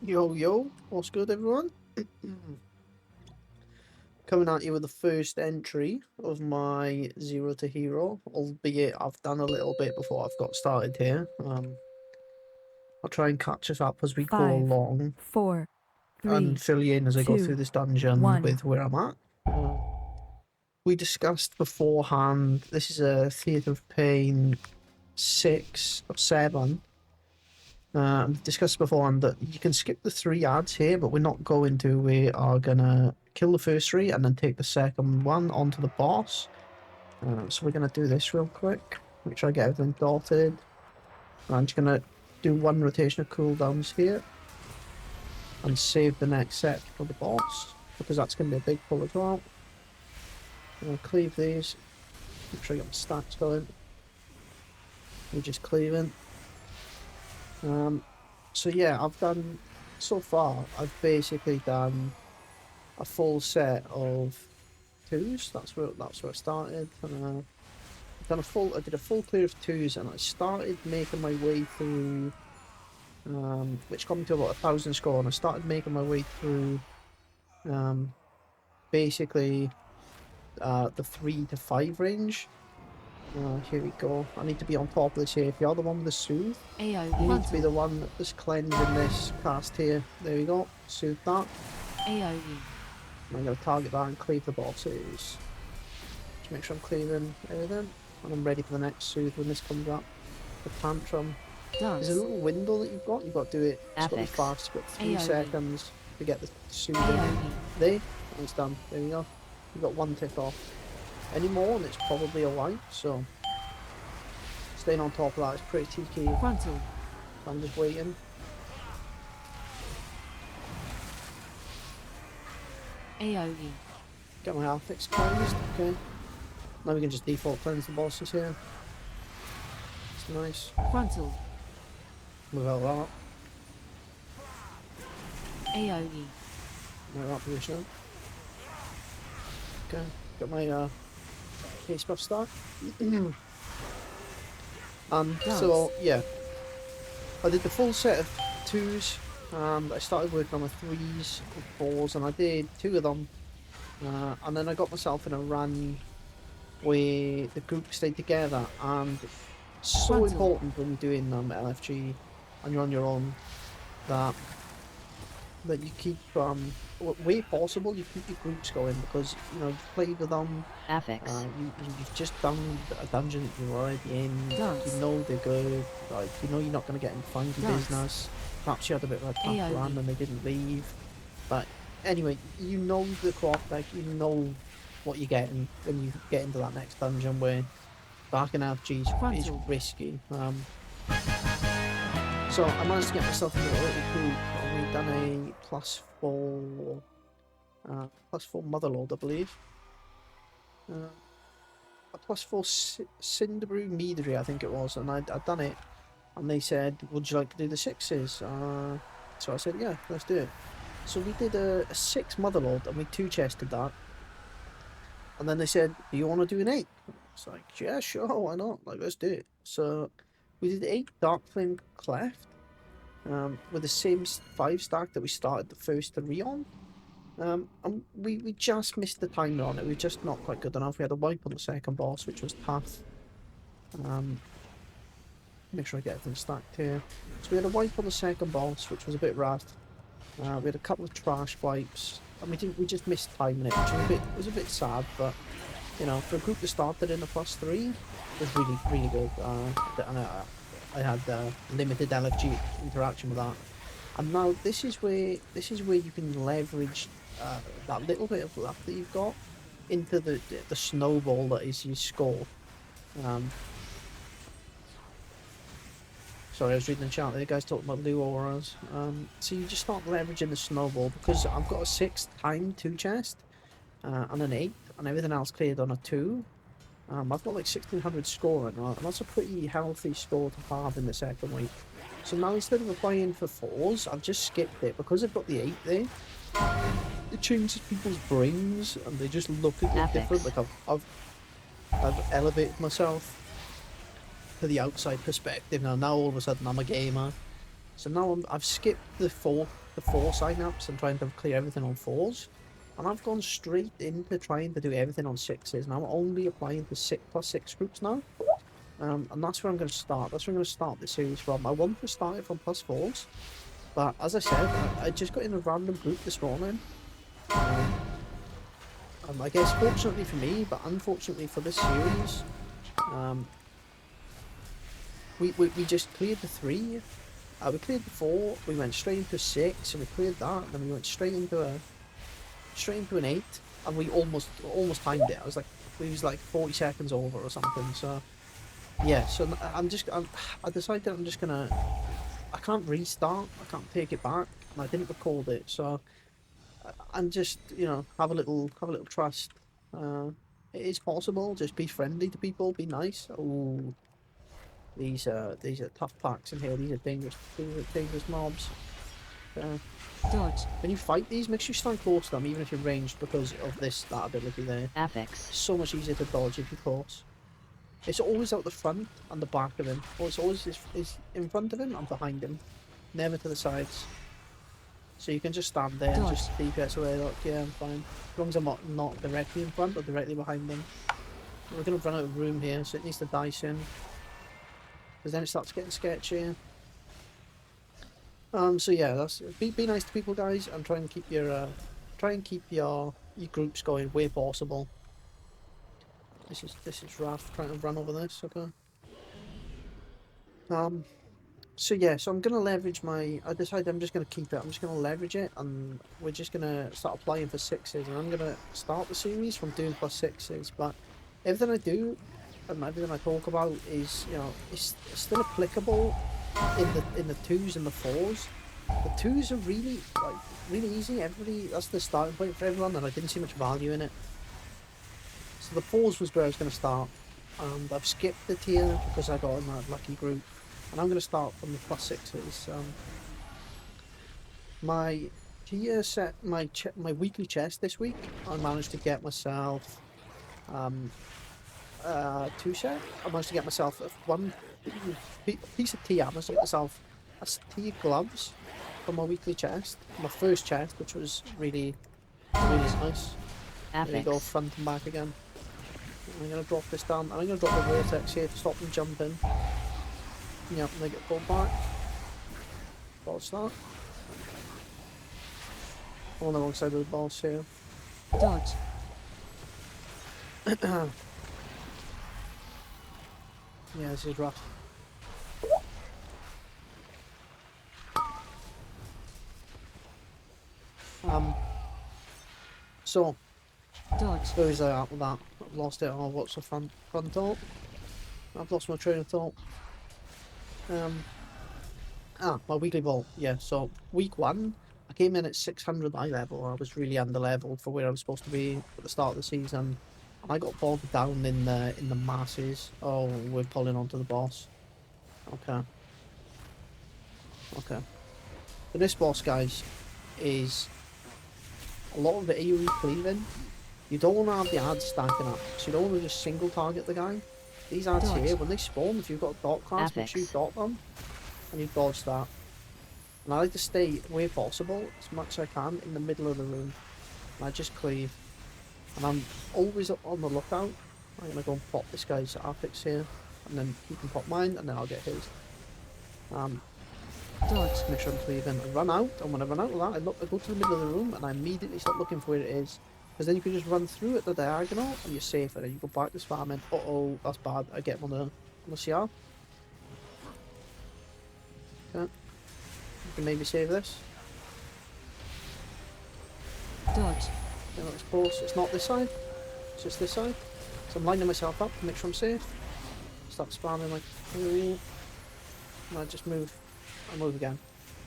Yo, yo, what's good, everyone? Coming at you with the first entry of my Zero to Hero, albeit I've done a little bit before I've got started here. I'll try and catch us up as we go Five, along 4, 3, and fill you in as I go through 2, this dungeon 1. with where I'm at. We discussed beforehand, this is a Theatre of Pain 6 or 7. We discussed beforehand that you can skip the 3 ads here, but we're not going to. We are gonna kill the first 3 and then take the second one onto the boss. So we're gonna do this real quick. Make sure I get everything dotted. I'm just gonna do 1 rotation of cooldowns here and save the next set for the boss because that's gonna be a big pull as well. I'm gonna cleave these. Make sure I get my stacks going. We're just cleaving. So yeah, so far I've basically done a full set of 2s. That's where I started. I did a full clear of 2s, and I started making my way through, which got me to about 1,000 score. And I started making my way through, basically, the 3 to 5 range. Here we go. I need to be on top of this here. If you're the one with the soothe, you need to be the one that's cleansing this cast here. There we go. Soothe that. AOE. I'm going to target that and cleave the bosses. Just make sure I'm cleaving everything. And I'm ready for the next soothe when this comes up. The tantrum. There's a little window that you've got. You've got to do it. It's got to be fast. You've got 3 seconds to get the soothe in. There. And it's done. There we go. You've got 1 tick off. Any more and it's probably a wipe. So staying on top of that is pretty key. Frontal. So I'm just waiting. AOE. Get my health fix cleansed. Okay. Now we can just default cleanse the bosses here. It's nice. Frontal. Without that. AOE. My right position. Okay. Got my case buff start. So yeah. I did the full set of 2s. I started working on my 3s and 4s, and I did 2 of them. And then I got myself in a run where the group stayed together, and it's so important when you're doing LFG and you're on your own that you keep where possible you keep your groups going, because you've played with them. You've just done a dungeon that you're already in. You know they're good. Like you're not going to get in funky business. Perhaps you had a bit of a tough run and they didn't leave. But anyway, you know the clock. Like you know what you're getting when you get into that next dungeon where back in LFG is risky. So I managed to get myself into a little group, and we've done a +4 Motherlord, I believe. A +4 Cinderbrew Meadery, I think it was, and I'd done it, and they said, would you like to do the 6s? So I said, yeah, let's do it. So we did a 6 Motherlord, and we 2-chested that. And then they said, do you want to do an 8? It's like, yeah, sure, why not? Like, let's do it. So we did 8 Darkflame Cleft, with the same 5 stack that we started the first 3 on. And we just missed the timer on it. We were just not quite good enough. We had a wipe on the second boss, which was tough. Make sure I get everything stacked here. So we had a wipe on the second boss, which was a bit rough. We had a couple of trash wipes, and we just missed timing it, which was a bit sad. But for a group that started in a +3, it was really good. And I had limited LFG interaction with that. And now this is where you can leverage that little bit of luck that you've got into the snowball that is your score. Sorry, I was reading the chat. The guys talking about Lou auras. So you just start leveraging the snowball, because I've got a 6 time 2 chest and an 8, and everything else cleared on a 2. I've got like 1,600 score right now, and that's a pretty healthy score to have in the second week. So now instead of applying for 4s, I've just skipped it, because I've got the 8 there. It changes people's brains, and they just look at it different. Like I've elevated myself to the outside perspective now. Now all of a sudden I'm a gamer. So now I've skipped the 4 the 4 sign-ups and trying to clear everything on 4s. And I've gone straight into trying to do everything on 6s, and I'm only applying to 6+6 groups now. And that's where I'm going to start. That's where I'm going to start the series from. I want to start it from +4s, but as I said, I just got in a random group this morning. I guess fortunately for me, but unfortunately for this series, we just cleared the 3. We cleared the 4. We went straight into a 6, and we cleared that. And then we went straight into an 8, and we almost timed it. We was like 40 seconds over or something. So yeah, so I decided I'm just gonna. I can't restart. I can't take it back, and I didn't record it. So I'm just, have a little trust. It is possible. Just be friendly to people. Be nice. Oh, these are tough packs in here. These are dangerous mobs. Dodge. When you fight these, make sure you stand close to them, even if you're ranged, because of that ability there. Affix. It's so much easier to dodge if you're close. It's always out the front and the back of him. Or it's always is in front of him and behind him. Never to the sides. So you can just stand there and just DPS away, like, yeah, I'm fine. As long as I'm not directly in front or directly behind them. We're going to run out of room here, so it needs to die soon. Because then it starts getting sketchy. So yeah, be nice to people, guys, and try and keep your groups going where possible. This is rough, trying to run over this, okay. So yeah, so I'm gonna leverage I decided I'm just gonna keep it. I'm just gonna leverage it, and we're just gonna start applying for 6s, and I'm gonna start the series from doing +6s. But everything I do and everything I talk about is, it's still applicable in the 2s and the 4s. The 2s are really easy. That's the starting point for everyone, and I didn't see much value in it. So the 4s was where I was gonna start, and I've skipped the tier because I got in that lucky group. And I'm going to start from the +6s. My tier set, my weekly chest this week, I managed to get myself 2 set. I managed to get myself one piece of tea. I managed to get myself a tea gloves for my weekly chest. My first chest, which was really nice. There you go, front and back again. I'm going to drop this down, and I'm going to drop the vortex here to stop them jumping. Yep, and they get pulled back. Dodge that. I'm on the wrong side of the boss here. Dodge. Yeah, this is rough. So Dodge. where was I at with that? I've lost it. Oh, what's the front thought? I've lost my train of thought. My weekly vault. Yeah, so week 1, I came in at 600 eye level. I was really under leveled for where I was supposed to be at the start of the season. And I got bogged down in the masses. Oh, we're pulling onto the boss. Okay. So this boss, guys, is a lot of it AoE cleaving. You don't want to have the ads stacking up, so you don't want to just single target the guy. These ads here, when they spawn, if you've got a dot class, make sure you dot them, and you dodge that. And I like to stay where possible, as much as I can, in the middle of the room. And I just cleave. And I'm always on the lookout. I'm going to go and pop this guy's affix here, and then he can pop mine, and then I'll get his. Dodge, make sure I'm cleaving. I run out, and when I run out of that, I go to the middle of the room, and I immediately start looking for where it is. Because then you can just run through it the diagonal, and you're safe, and then you go back to spamming. Uh-oh, that's bad. I get him on the CR. Okay. You can maybe save this. Dodge. Yeah, it's close. It's not this side. It's just this side. So I'm lining myself up to make sure I'm safe. Start spamming like, and I just move. I move again,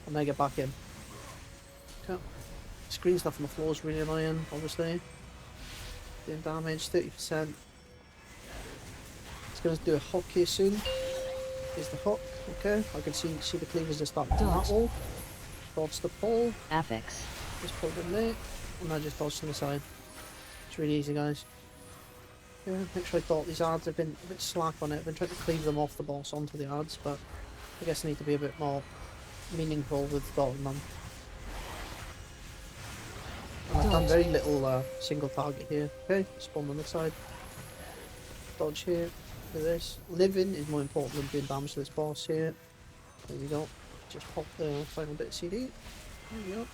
and then I get back in. Okay. Screen stuff on the floor is really annoying, obviously. Doing damage, 30%. It's going to do a hook here soon. Here's the hook, okay. I can see the cleavers are starting from that wall. Dodge the pole. Affix. Just put it in there, and I just dodge to the side. It's really easy, guys. Yeah, make sure I dot these ads. I've been a bit slack on it. I've been trying to cleave them off the boss onto the ads, but I guess I need to be a bit more meaningful with dotting them. And I've done Dodge. very little single target here. Okay, spawn on this side. Dodge here. Do this. Living is more important than doing damage to this boss here. There we go. Just pop the final bit of CD. There we go.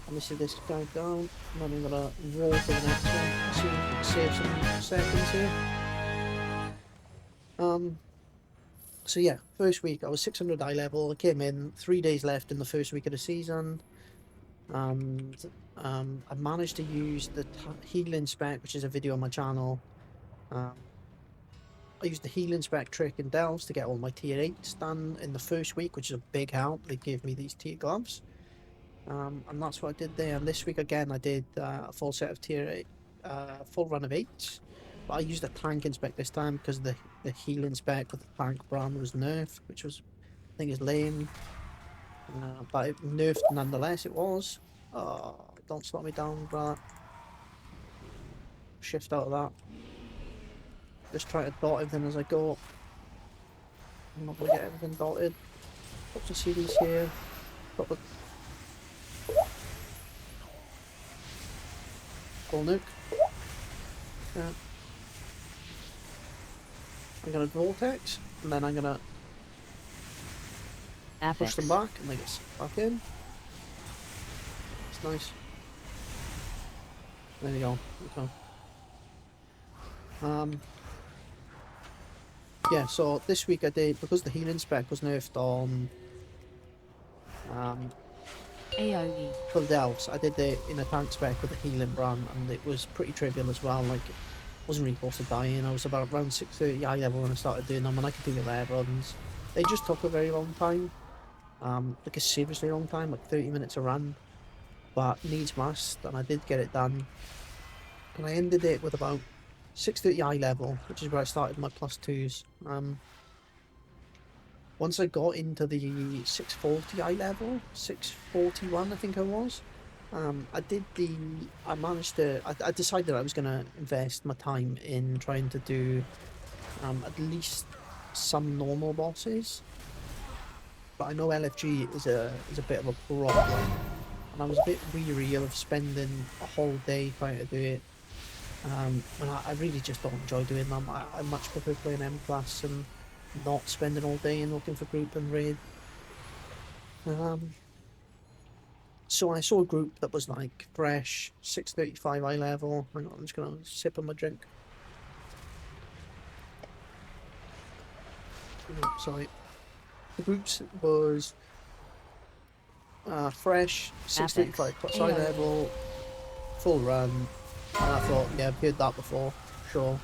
And this is this guy down. And then I'm gonna roll for the next one. See if we can save some seconds here. So yeah, first week I was 600 eye level. I came in 3 days left in the first week of the season, and I managed to use the healing spec, which is a video on my channel. I used the healing spec trick in Delves to get all my tier 8s done in the first week, which is a big help. They gave me these tier gloves, and that's what I did there. And this week again, I did a full set of tier 8, full run of 8s. But I used a tank inspec this time because the healing spec with the tank brand was nerfed, which was, I think, is lame. But it nerfed nonetheless. It was. Oh, don't slow me down, brother. Shift out of that. Just try to dot everything as I go. I'm not gonna get everything dotted. Put some CDs here. Got the full nuke. Yeah. I'm gonna vortex, and then I'm gonna push them back, and they get sucked back in. It's nice. There you go. Okay. Yeah, so this week I did, because the healing spec was nerfed on AOE. for the Delves, I did the in a tank spec with the healing brand, and it was pretty trivial as well. Like, wasn't really close to dying. I was about around 630 eye level when I started doing them, and I could do the rare runs. They just took a very long time, like a seriously long time, like 30 minutes a run, but needs must, and I did get it done. And I ended it with about 630 eye level, which is where I started my +2s. Once I got into the 640 eye level, 641 I think I was, I decided I was going to invest my time in trying to do at least some normal bosses. But I know LFG is a bit of a problem, and I was a bit weary of spending a whole day trying to do it. And I really just don't enjoy doing them. I much prefer playing M class and not spending all day and looking for group and raid. So I saw a group that was like fresh, 635 eye level. Hang on, I'm just gonna sip on my drink. Sorry. The groups was fresh, 635 plus eye level, full run. And I thought, yeah, I've heard that before, sure.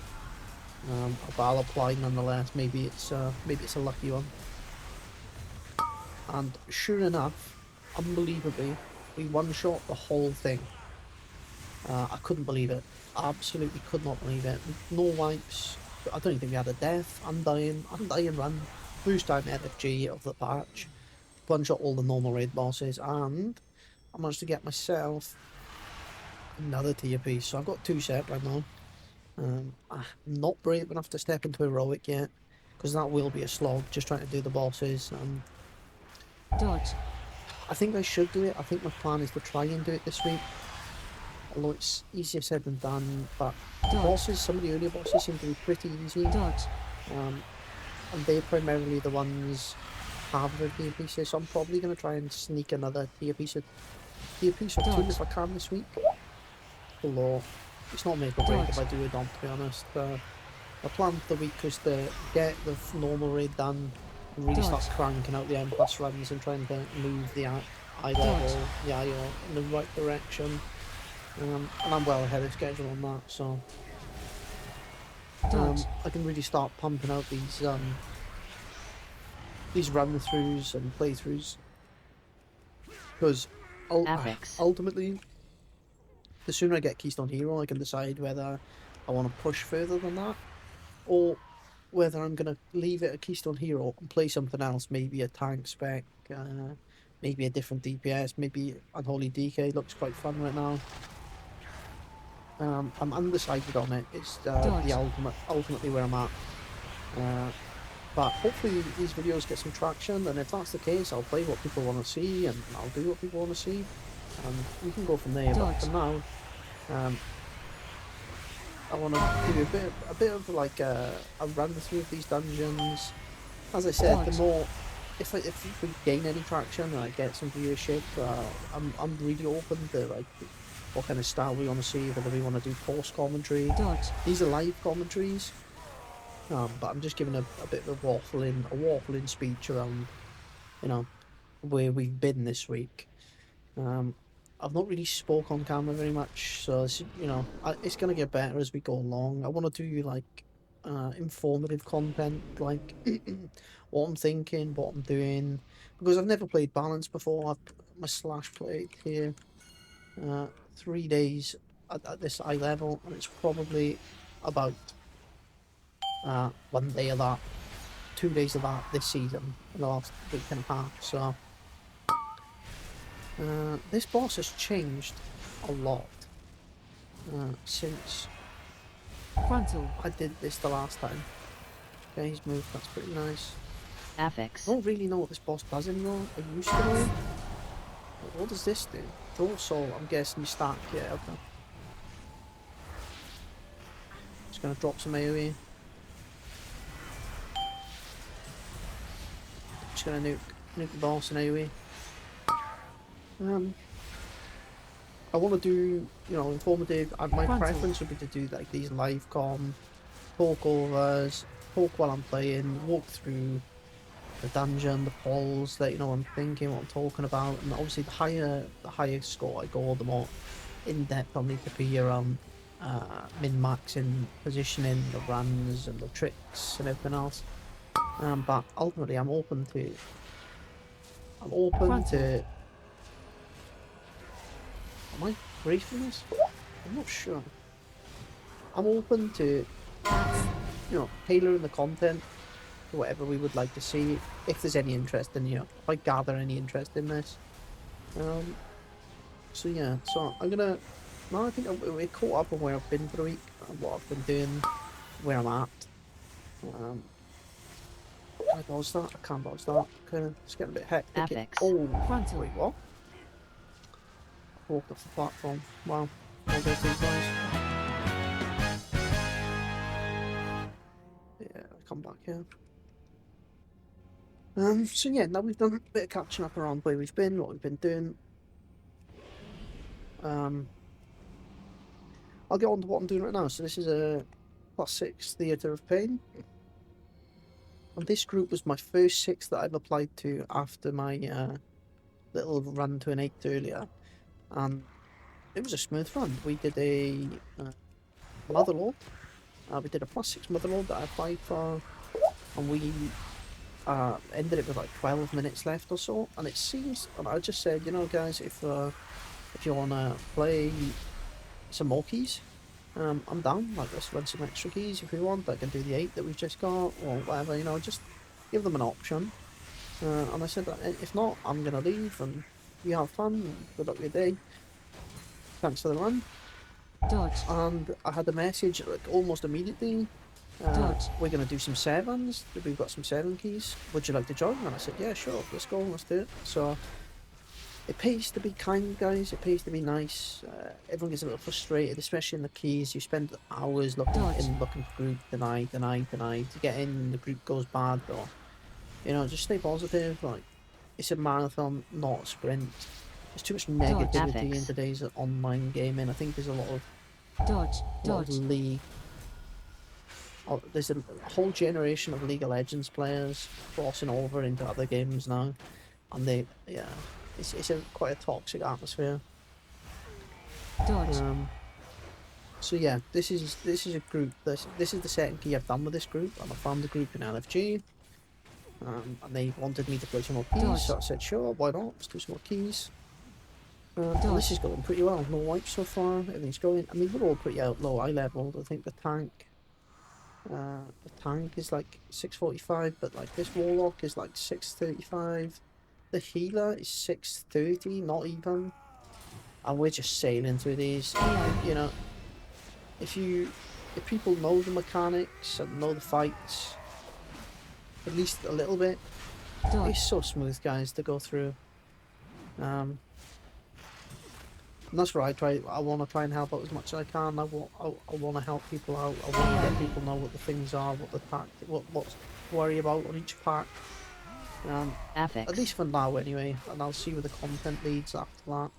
But I'll apply nonetheless. Maybe it's a lucky one. And sure enough, unbelievably, we one-shot the whole thing. I couldn't believe it. Absolutely could not believe it. No wipes. I don't even think we had a death. Undying run. First time LFG of the patch. One-shot all the normal raid bosses, and I managed to get myself another tier piece. So I've got 2 set right now. I'm not brave enough to step into heroic yet, because that will be a slog, just trying to do the bosses. Dodge. I think I should do it. I think my plan is to try and do it this week. Although it's easier said than done, but the bosses, some of the earlier bosses seem to be pretty easy. Dodge. And they're primarily the ones have their tier pieces, so I'm probably going to try and sneak another tier piece or 2 if I can this week. Although it's not make or break if I do it on, to be honest. My plan for the week was to get the normal raid done and really start cranking out the M+ runs and trying to move the eye level, the IO in the right direction. And I'm well ahead of schedule on that, so I can really start pumping out these run-throughs and playthroughs, because ultimately, the sooner I get Keystone Hero, I can decide whether I want to push further than that, or whether I'm going to leave it at Keystone Hero and play something else, maybe a tank spec, maybe a different DPS, maybe Unholy DK looks quite fun right now. I'm undecided on it. It's ultimately where I'm at. But hopefully these videos get some traction, and if that's the case, I'll play what people want to see, and I'll do what people want to see. and we can go from there. But Dodge. for now, I want to do a bit of like a run through of these dungeons. As I said, the Dodge. more if we gain any traction and I get some viewership, I'm really open to like what kind of style we want to see. Whether we want to do post commentary. Dodge. These are live commentaries, but I'm just giving a bit of a waffling speech around, you know, where we've been this week. Um, I've not really spoke on camera very much, so it's, it's gonna get better as we go along. I want to do like informative content, like what I'm thinking, what I'm doing, because I've never played balance before. I've put my slash played here 3 days at this eye level, and it's probably about 1 day of that, 2 days of that this season in the last week and a half. So this boss has changed a lot since Frontal. I did this the last time. Okay, he's moved, that's pretty nice. Affix. I don't really know what this boss does anymore. I used to know. But what does this do? Throw soul, I'm guessing you stack, yeah, okay. Just gonna drop some AoE. Just gonna nuke the boss in AoE. I want to do, informative. My Frontal. preference would be to do like these live talk overs, talk while I'm playing, walk through the dungeon, the polls, that I'm thinking, what I'm talking about, and obviously the higher score I go, the more in depth I'll need to be around min-maxing, positioning, the runs and the tricks and everything else. But ultimately, I'm open to. Am I briefing this? I'm not sure. I'm open to, tailoring the content to whatever we would like to see, if there's any interest in, if I gather any interest in this. So yeah, so I'm gonna, now I think we're caught up on where I've been for the week, and what I've been doing, where I'm at. Can I dodge that? I can't dodge that. Okay, it's getting a bit hectic. Affix. Oh, Frontal. wait, what? Walked off the platform. Wow. I'll go through guys. Yeah, I'll come back here. So yeah, now we've done a bit of catching up around where we've been, what we've been doing. I'll get on to what I'm doing right now. So this is a +6 Theatre of Pain. And this group was my first 6 that I've applied to after my little run to an 8 earlier. And it was a smooth run. We did a Motherlord. We did a +6 Motherlord that I applied for. And we ended it with like 12 minutes left or so. And it seems, and I just said, guys, if you want to play some more keys, I'm down. Like, let's run some extra keys if we want. I can do the 8 that we've just got, or whatever, just give them an option. And I said that if not, I'm going to leave, and you have fun, and good luck with your day. Thanks for the run. Dodge. And I had a message like almost immediately. Dodge. We're going to do some 7s. We've got some 7 keys. Would you like to join? And I said, yeah, sure, let's go, let's do it. So it pays to be kind, guys. It pays to be nice. Everyone gets a little frustrated, especially in the keys. You spend hours looking for group, deny. To get in, the group goes bad, or just stay positive. Like, it's a marathon, not a sprint. There's too much negativity in today's online gaming. I think there's a lot of league. There's a whole generation of League of Legends players crossing over into other games now, and it's quite a toxic atmosphere. Dodge. So yeah, this is a group. This is the second key I've done with this group, and I found the group in LFG. And they wanted me to play some more keys, Dodge. so I said sure, why not? Let's do some more keys. And this is going pretty well. No wipes so far. Everything's going. I mean, we're all pretty low eye level. I think the tank is like 645, but like this warlock is like 635. The healer is 630, not even. And we're just sailing through these. If people know the mechanics and know the fights, at least a little bit, it's so smooth, guys, to go through. And that's where I want to try and help out as much as I can. I want to help people out. I want to let people know what the things are, what the what's to worry about on each pack. At Affix. least for now, anyway. And I'll see where the content leads after that.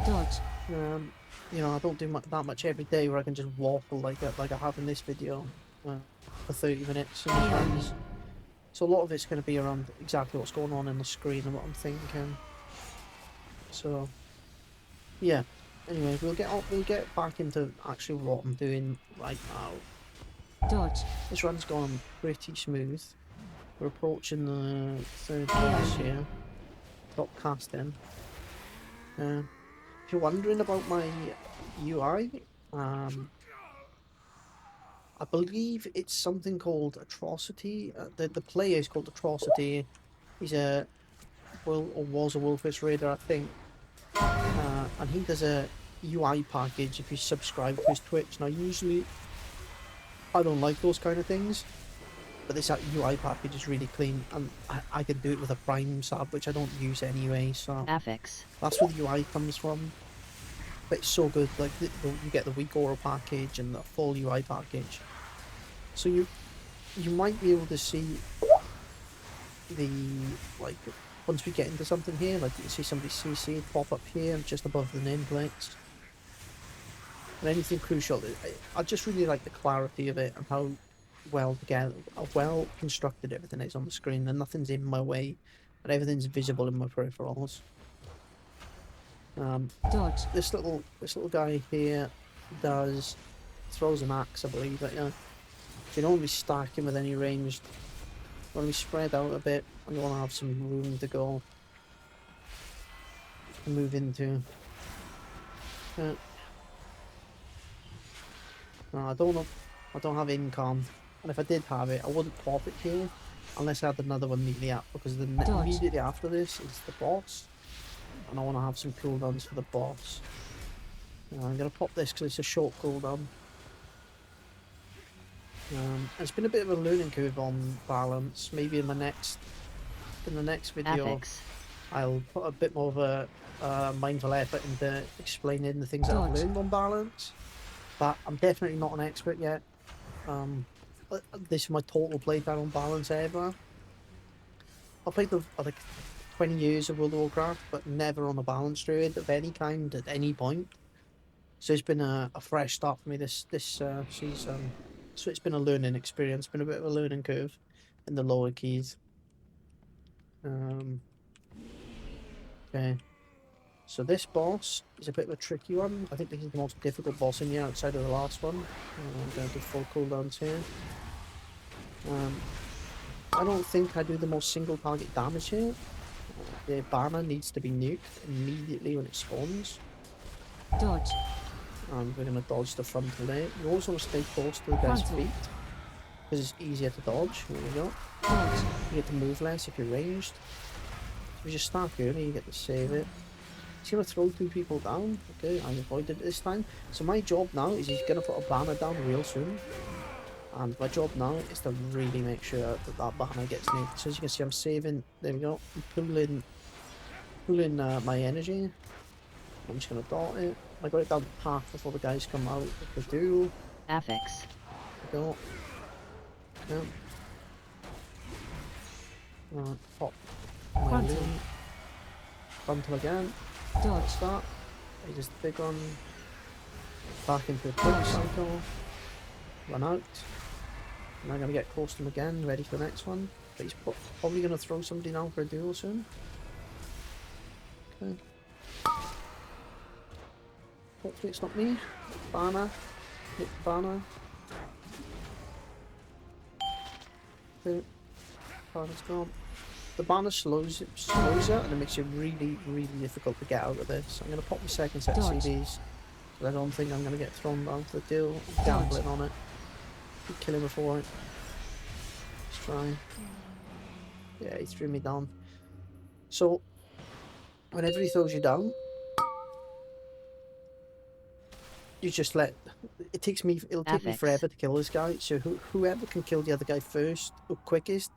Dodge. You know, I don't do that much every day where I can just waffle like I have in this video for 30 minutes and my friends. So a lot of it's going to be around exactly what's going on in the screen and what I'm thinking. So yeah. Anyway, we'll get back into actually what I'm doing right now. Dodge. This run's gone pretty smooth. We're approaching the third boss here. Top casting. If you're wondering about my UI, I believe it's something called Atrocity. The player is called Atrocity. He's a was a Wolfish Raider, I think. And he does a UI package if you subscribe to his Twitch. Now, usually, I don't like those kind of things, but this UI package is really clean, and I can do it with a Prime sub, which I don't use anyway. So Affix. that's where the UI comes from. But it's so good. Like you get the weak aura package and the full UI package. So you might be able to see the like once we get into something here, like you can see somebody's CC pop up here just above the nameplates. And anything crucial, I just really like the clarity of it and how well together, how well constructed everything is on the screen, and nothing's in my way, and everything's visible in my peripherals. Dodge. This little guy here throws an axe, I believe, but yeah. You don't want to be stacking with any ranged. You want to be spread out a bit, and you want to have some room to go and move into. No, I don't have income, and if I did have it, I wouldn't pop it here unless I had another one immediately up, because immediately after this is the boss, and I want to have some cooldowns for the boss. I'm gonna pop this because it's a short cooldown. It's been a bit of a learning curve on balance. Maybe in the next video, Affix. I'll put a bit more of a mindful effort into explaining the things that I've learned on balance. But I'm definitely not an expert yet. This is my total playtime on balance ever. I played like 20 years of World of Warcraft, but never on a balance druid of any kind at any point. So it's been a fresh start for me this season. So it's been a learning experience, been a bit of a learning curve in the lower keys. Okay. So this boss is a bit of a tricky one. I think this is the most difficult boss in here outside of the last one. I'm going to do full cooldowns here. I don't think I do the most single target damage here. The banner needs to be nuked immediately when it spawns. Dodge. And we're going to dodge the frontal there. You also want to stay close to the guy's feet, because it's easier to dodge. There we go. Dodge. You get to move less if you're ranged. If you just start early, you get to save it. He's going to throw two people down. Okay, I avoided it this time. So my job now is he's going to put a banner down real soon. And my job now is to really make sure that banner gets nuked. So as you can see, I'm saving. There we go. I'm pulling my energy. I'm just going to dart it. I got it down the path before the guys come out with the duel. Affix. There we go. Yeah. Pop. Frontal. Frontal again. Dodge. That. He just the big one. Back into the quick cycle. Run out. And I'm going to get close to him again, ready for the next one. But he's probably going to throw somebody down for a duel soon. Okay. Hopefully it's not me. Banner. Hit the banner. Okay. Banner's gone. The banner slows it and it makes it really, really difficult to get out of this. I'm going to pop my second set of CDs. But I don't think I'm going to get thrown down for the duel. I'm gambling on it. Keep killing before it. Let's try. Yeah, he threw me down. So, whenever he throws you down, you just it'll take me forever to kill this guy. So whoever can kill the other guy first or quickest,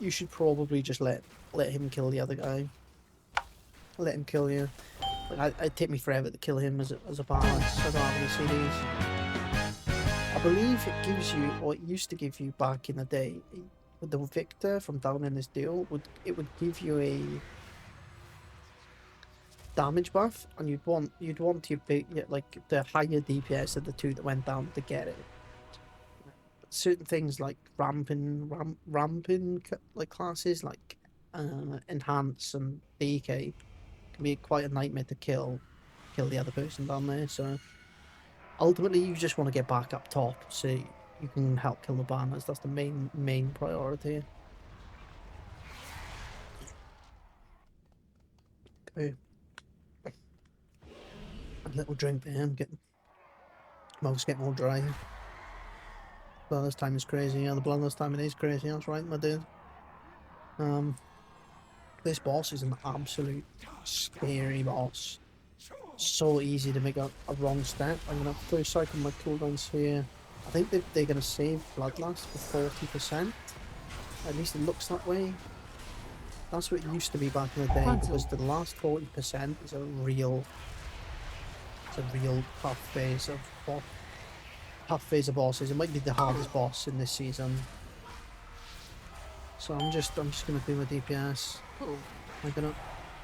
you should probably just let him kill the other guy. Let him kill you. Like, it'd take me forever to kill him as a balance, so I don't have any CDs. I believe it gives you, or it used to give you back in the day, with the Victor from down in this deal, would give you a damage buff, and you'd want your big, like the higher DPS of the two that went down to get it. Certain things like ramping like classes like enhance and DK can be quite a nightmare to kill the other person down there. So ultimately, you just want to get back up top so you can help kill the banners. That's the main priority. Okay. A little drink there. I'm getting all dry. Bloodless time is crazy. Yeah, the bloodless time it is crazy. That's right, my dude. This boss is an absolute scary boss. So easy to make a wrong step. I'm gonna first cycle my cooldowns here. I think they're gonna save Bloodlust for 40%. At least it looks that way. That's what it used to be back in the day, because the last 40% is a real tough phase of bosses. It might be the hardest boss in this season. So I'm just gonna do my DPS.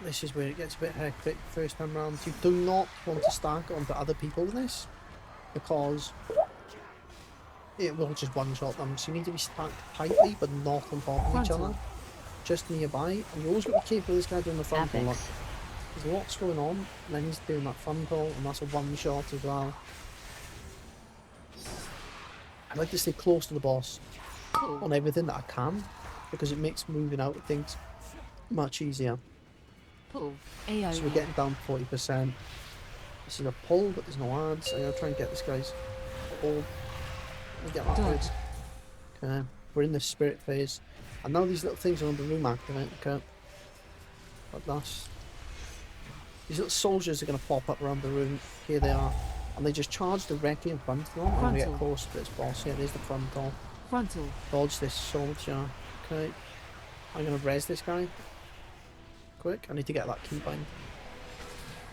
This is where it gets a bit hectic first time round. You do not want to stack onto other people in this, because it will just one-shot them. So you need to be stacked tightly, but not on top of each other, just nearby. And you always got to be careful of this guy doing the frontal. Look, there's lots going on, and then he's doing that frontal, and that's a one-shot as well. I like to stay close to the boss on everything that I can, because it makes moving out of things much easier. So we're getting down to 40%. This is a pull, but there's no ads. I'm going to try and get this guy's pull. Get that good. Okay, we're in the spirit phase. And now these little things are on the room activate. Okay. Like that. These little soldiers are going to pop up around the room. Here they are. And they just charge directly in front of them. And we get close to this boss. Here, there's the frontal. Dodge this soldier. Okay. I'm going to res this guy. Quick. I need to get that keybind.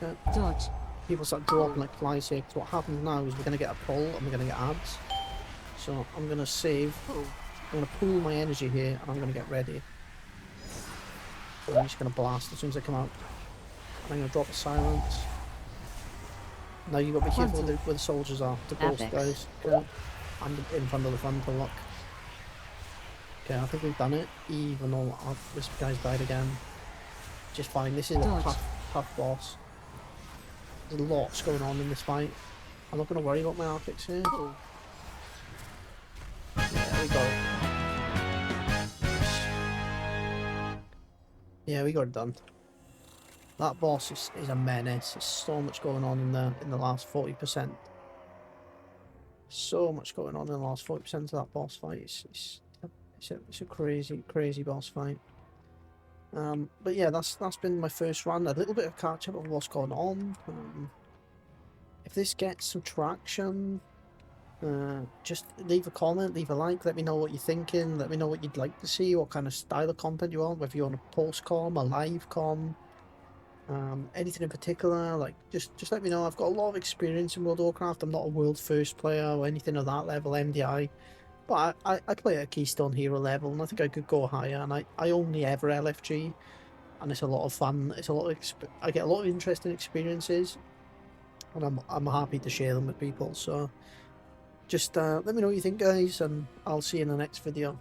Okay. Dodge. People start dropping like flies here. So what happens now is we're going to get a pull and we're going to get ads. So I'm going to save. I'm going to pool my energy here and I'm going to get ready. So I'm just going to blast as soon as I come out. And I'm going to drop a silence. Now you've got to be careful where the soldiers are. The ghost guys. Okay. I'm in front of the frontal lock. Okay, I think we've done it. Even though this guy's died again. Just fine. This is a tough boss. There's lots going on in this fight. I'm not going to worry about my arctics here. There we go. Yeah, we got it done. That boss is a menace. There's so much going on in the last 40%. So much going on in the last 40% of that boss fight. It's a crazy boss fight. But yeah, that's been my first run. A little bit of catch up of what's going on. If this gets some traction, just leave a comment, leave a like, let me know what you're thinking, let me know what you'd like to see, what kind of style of content you want, whether you want a post-com, a live-com, anything in particular. Like, just let me know. I've got a lot of experience in World of Warcraft. I'm not a world first player or anything of that level, MDI, but I play at a Keystone Hero level, and I think I could go higher, and I only ever LFG, and it's a lot of fun. It's a lot of I get a lot of interesting experiences, and I'm happy to share them with people. So just let me know what you think, guys, and I'll see you in the next video.